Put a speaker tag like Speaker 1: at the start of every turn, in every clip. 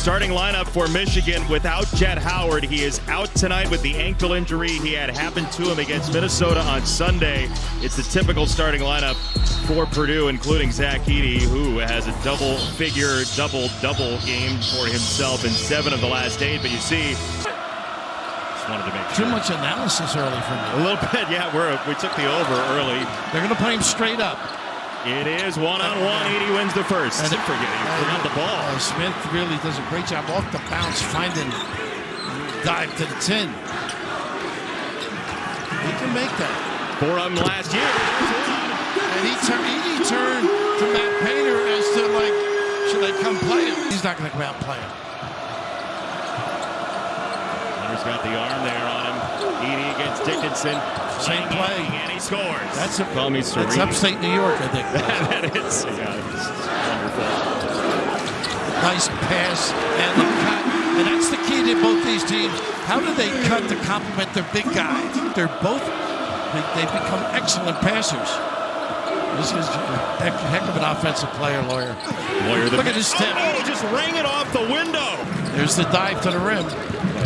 Speaker 1: Starting lineup for Michigan without Jett Howard. He is out tonight with the ankle injury he had happen to him against Minnesota on Sunday. It's the typical starting lineup for Purdue, including Zach Edey, who has a double-figure, double-double game for himself in 7 of the last 8. But you see, just wanted to make sure.
Speaker 2: Too much analysis early for me.
Speaker 1: A little bit, yeah. We took the over early.
Speaker 2: They're going to play him straight up.
Speaker 1: It is one-on-one. Edey wins the first.
Speaker 2: And
Speaker 1: forgot the ball.
Speaker 2: Smith really does a great job off the bounce, finding dive to the 10. He can make that.
Speaker 1: For him last year.
Speaker 2: And Edey turned to Matt Painter as to, like, should I come play him? He's not going to come out and play him.
Speaker 1: Hunter's got the arm there on him. Edey against Dickinson.
Speaker 2: Same play.
Speaker 1: And he scores.
Speaker 2: That's
Speaker 1: upstate
Speaker 2: New York, I think.
Speaker 1: That is. Yeah, it's wonderful.
Speaker 2: Nice pass and the cut. And that's the key to both these teams. How do they cut to complement their big guy? They're both, they become excellent passers. This is a heck of an offensive player, Lawyer. Look at his step.
Speaker 1: Oh, just rang it off the window.
Speaker 2: There's the dive to the rim.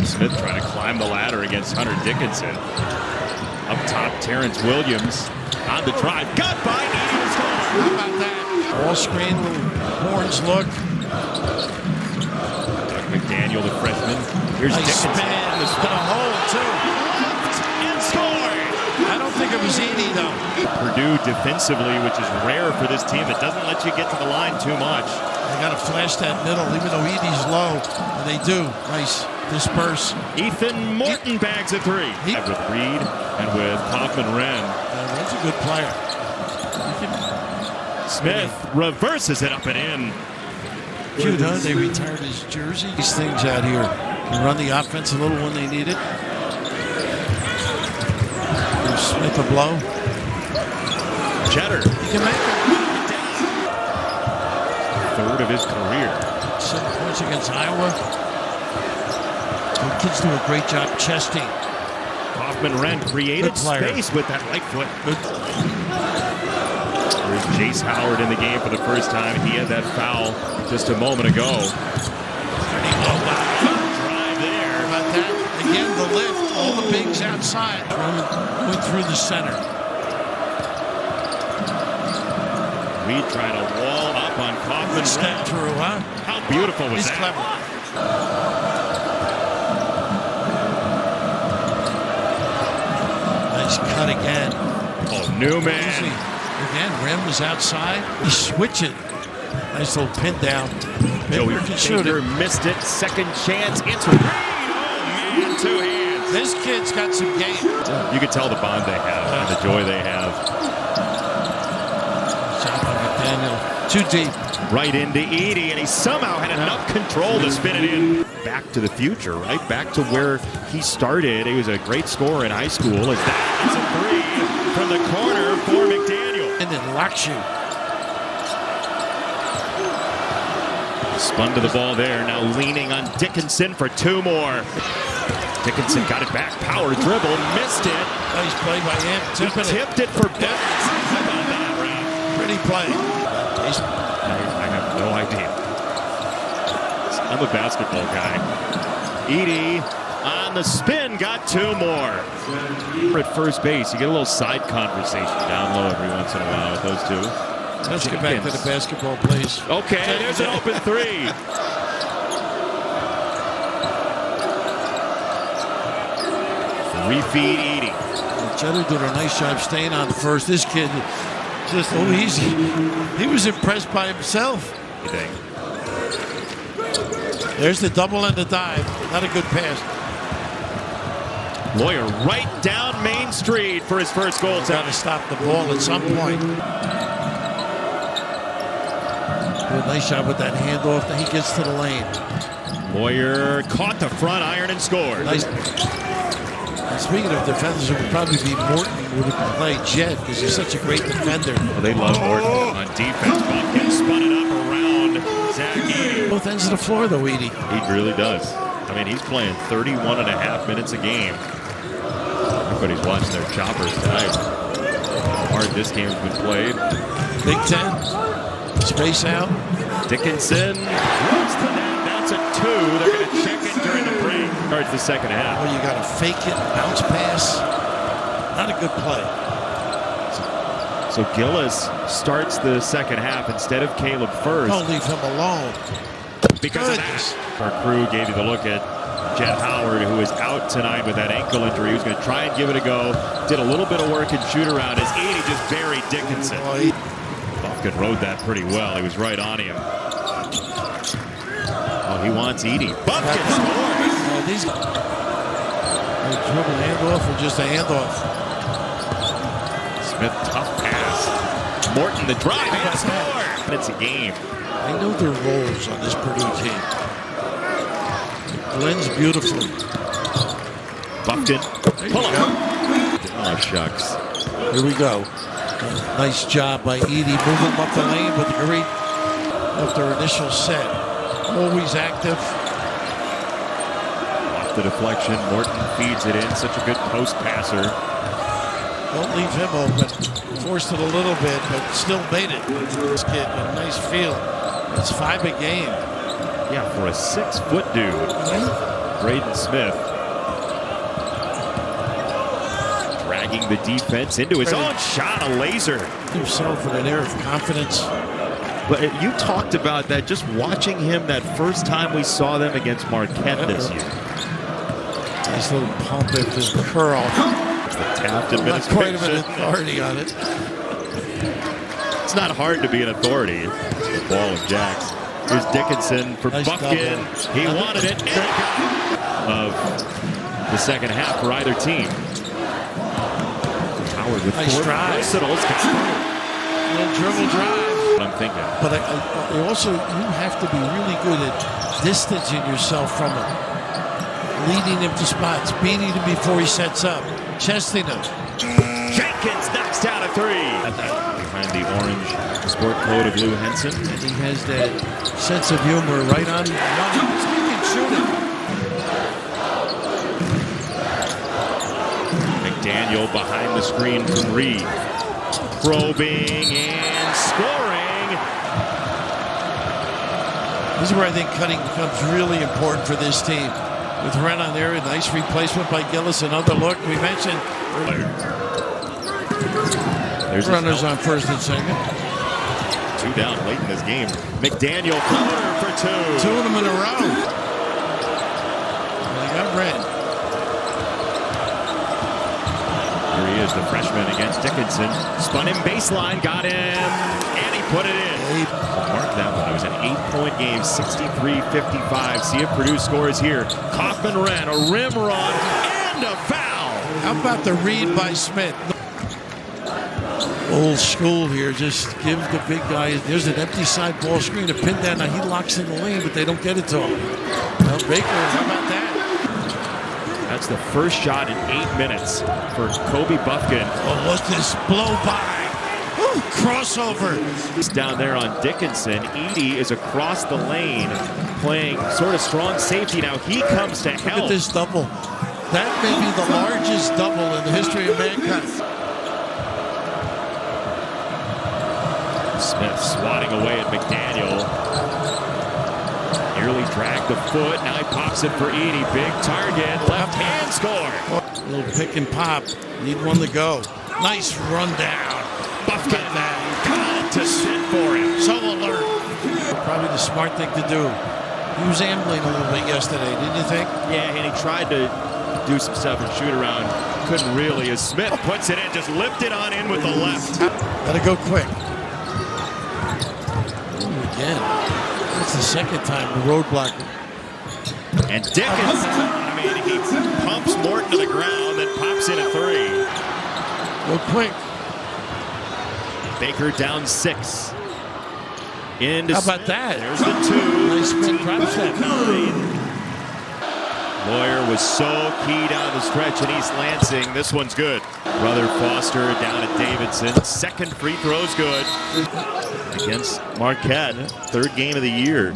Speaker 1: Smith trying to climb the ladder against Hunter Dickinson. Up top, Terrence Williams on the drive. Got by Edey.
Speaker 2: How about that? Ball screen, horns look.
Speaker 1: Doug McDaniel, the freshman. Here's Dickinson.
Speaker 2: It's been a hole, too.
Speaker 1: And scored.
Speaker 2: I don't think it was Edey, though.
Speaker 1: Purdue defensively, which is rare for this team. It doesn't let you get to the line too much.
Speaker 2: They got to flash that middle, even though Edey's low. And they do. Nice disperse.
Speaker 1: Ethan Morton bags a 3. With Reed and with Kaufman-Renn.
Speaker 2: That's a good player.
Speaker 1: Smith reverses it up and in.
Speaker 2: Cute, huh? They retired his jersey. These things out here can run the offense a little when they need it. Gives Smith a blow.
Speaker 1: Cheddar.
Speaker 2: He can make it.
Speaker 1: 3rd of his career.
Speaker 2: 7 points against Iowa. The kids do a great job chesting.
Speaker 1: Kaufman-Renn created space with that right foot. There's Jace Howard in the game for the first time. He had that foul just a moment ago. Drive there.
Speaker 2: About that. Again, the lift. All the bigs outside. Went through the center.
Speaker 1: Reed trying to wall up on Kaufman-Renn.
Speaker 2: Step through, huh?
Speaker 1: How beautiful was that?
Speaker 2: He's clever. Cut again.
Speaker 1: Oh, Newman.
Speaker 2: Easy. Again, rim was outside. He's switching. Nice little pin down.
Speaker 1: Joey Baker missed it. Second chance. It's Reed. Oh, man, 2 hands.
Speaker 2: This kid's got some game.
Speaker 1: You can tell the bond they have and the joy they have.
Speaker 2: Shot by McDaniel. Too deep.
Speaker 1: Right into Edey, and he somehow had enough control to spin it in. Back to the future, right? Back to where he started. He was a great scorer in high school. As that is a 3 from the corner for McDaniel.
Speaker 2: And then locks you.
Speaker 1: Spun to the ball there. Now leaning on Dickinson for 2 more. Dickinson got it back. Power dribble. Missed it.
Speaker 2: Nice play by him.
Speaker 1: Tipped it for Bennett. How about that, Ralph?
Speaker 2: Pretty play.
Speaker 1: I have no idea. I'm a basketball guy. Edey on the spin, got 2 more. At first base, you get a little side conversation down low every once in a while with those 2.
Speaker 2: Let's get back to the basketball, please.
Speaker 1: Okay, there's an open 3. 3-feed Edey.
Speaker 2: Cheddar did a nice job staying on first. This kid, just he was impressed by himself.
Speaker 1: You think?
Speaker 2: There's the double and the dive. Not a good pass.
Speaker 1: Lawyer right down Main Street for his first goal.
Speaker 2: Got to stop the ball at some point. Did a nice job with that handoff. Then he gets to the lane.
Speaker 1: Lawyer caught the front iron and scored.
Speaker 2: Nice. Speaking of defenders, it would probably be Morton who would have played Jett because he's such a great defender.
Speaker 1: Well, they love Morton on defense. Bumpkin spun it up around Zach Edey.
Speaker 2: Both ends of the floor, though, Edey.
Speaker 1: He really does. I mean, he's playing 31.5 minutes a game. Everybody's watching their choppers tonight. How hard this game's been played.
Speaker 2: Big Ten. Space out.
Speaker 1: Dickinson. That's a 2. They're going to check it during the break. Starts the second half.
Speaker 2: Well, you got to fake it, bounce pass. Not a good play.
Speaker 1: So Gillis starts the second half instead of Caleb first.
Speaker 2: Don't leave him alone.
Speaker 1: Because of that. Our crew gave you the look at Jet Howard, who is out tonight with that ankle injury. He was going to try and give it a go. Did a little bit of work in shoot-around as Edie just buried Dickinson. Buffkin rode that pretty well. He was right on him. Oh, he wants Edie. Buffkin scores!
Speaker 2: These dribble handoff or just a handoff?
Speaker 1: Smith, tough pass. Morton, the drive, and score! It's a game.
Speaker 2: I know their roles on this Purdue team. Blends beautifully.
Speaker 1: Buffkin, pull up. Oh, shucks.
Speaker 2: Here we go. Nice job by Edie, moving up the lane with great after initial set. Always active.
Speaker 1: Off the deflection, Morton feeds it in. Such a good post passer.
Speaker 2: Don't leave him open. Forced it a little bit, but still made it. This kid, a nice feel. It's 5 a game.
Speaker 1: Yeah, for a 6-foot dude. Braden Smith. Dragging the defense into his own shot, a laser.
Speaker 2: Himself with an air of confidence.
Speaker 1: But you talked about that, just watching him that first time we saw them against Marquette this year.
Speaker 2: Nice little pump at his curl.
Speaker 1: It's the Taft administration.
Speaker 2: Not quite of an authority on it.
Speaker 1: It's not hard to be an authority. It's the ball of Jacks. Here's Dickinson for
Speaker 2: nice
Speaker 1: Buffkin.
Speaker 2: Double.
Speaker 1: He wanted it. Of the second half for either team. Howard with
Speaker 2: nice
Speaker 1: 4
Speaker 2: drive.
Speaker 1: versatiles.
Speaker 2: Little dribble drive.
Speaker 1: What I'm thinking.
Speaker 2: But you have to be really good at distancing yourself from him. Leading him to spots, beating him before he sets up, chesting him.
Speaker 1: Jenkins knocks down a 3. Behind the orange sport coat of Lou Henson.
Speaker 2: And he has that sense of humor right on running. He can shoot it.
Speaker 1: McDaniel behind the screen from Reed. Probing and scoring.
Speaker 2: This is where I think cutting becomes really important for this team. With Wren on there, a nice replacement by Gillis. Another look. We mentioned
Speaker 1: there's
Speaker 2: runners on first and second.
Speaker 1: 2 down late in this game. McDaniel floater for 2.
Speaker 2: 2 of them in a row. And they got Wren.
Speaker 1: Here he is, the freshman against Dickinson. Spun him baseline, got him, and he put it in. Mark that one. It was an 8-point game, 63-55. See if Purdue scores here. Kaufman Wren, a rim run, and a foul.
Speaker 2: How about the read by Smith? Old school here. Just give the big guy. There's an empty side ball screen to pin down. Now he locks in the lane, but they don't get it to him. Well, Baker, how about that?
Speaker 1: That's the first shot in 8 minutes for Kobe Buffkin.
Speaker 2: Oh, look this blow by. Ooh, crossover.
Speaker 1: He's down there on Dickinson. Edie is across the lane playing sort of strong safety. Now he comes to help.
Speaker 2: Look at this double. That may be the largest double in the history of mankind.
Speaker 1: Smith swatting away at McDaniel. Nearly dragged the foot. Now he pops it for Edie. Big target. Left hand score.
Speaker 2: A little pick and pop. Need one to go. Nice run down.
Speaker 1: Buffkin got to sit for him.
Speaker 2: So alert. Probably the smart thing to do. He was ambling a little bit yesterday, didn't you think?
Speaker 1: Yeah, and he tried to do some stuff and shoot around. Couldn't really. As Smith puts it in, just lifted on in with the left.
Speaker 2: Gotta go quick. Ooh, again. That's the second time the roadblock.
Speaker 1: And Dickinson, I mean, he pumps Morton to the ground, then pops in a 3.
Speaker 2: Go quick.
Speaker 1: Baker down 6. Into
Speaker 2: How about that?
Speaker 1: There's the 2.
Speaker 2: Nice spin drop step.
Speaker 1: 9. Lawyer was so key down the stretch in East Lansing. This one's good. Brother Foster down at Davidson. Second free throw's good against Marquette. 3rd game of the year.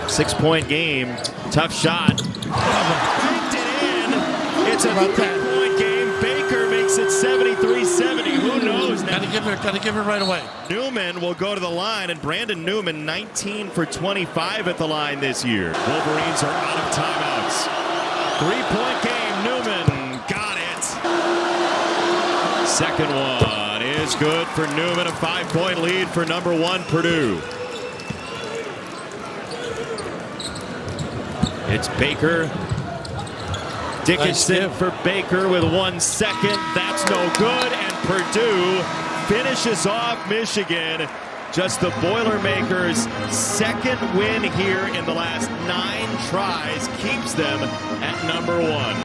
Speaker 1: 6-point game. Tough shot. Banked it in. It's a 3-point game. Baker makes makes it 73-70. Who knows?
Speaker 2: Got to give her right away.
Speaker 1: Newman will go to the line, and Brandon Newman 19 for 25 at the line this year. Wolverines are out of timeouts. 3-point game. Newman got it. Second one is good for Newman. A 5-point lead for number 1 Purdue. It's Baker. Dickinson for Baker with 1 second. That's no good. And Purdue finishes off Michigan. Just the Boilermakers' second win here in the last 9 tries keeps them at number 1.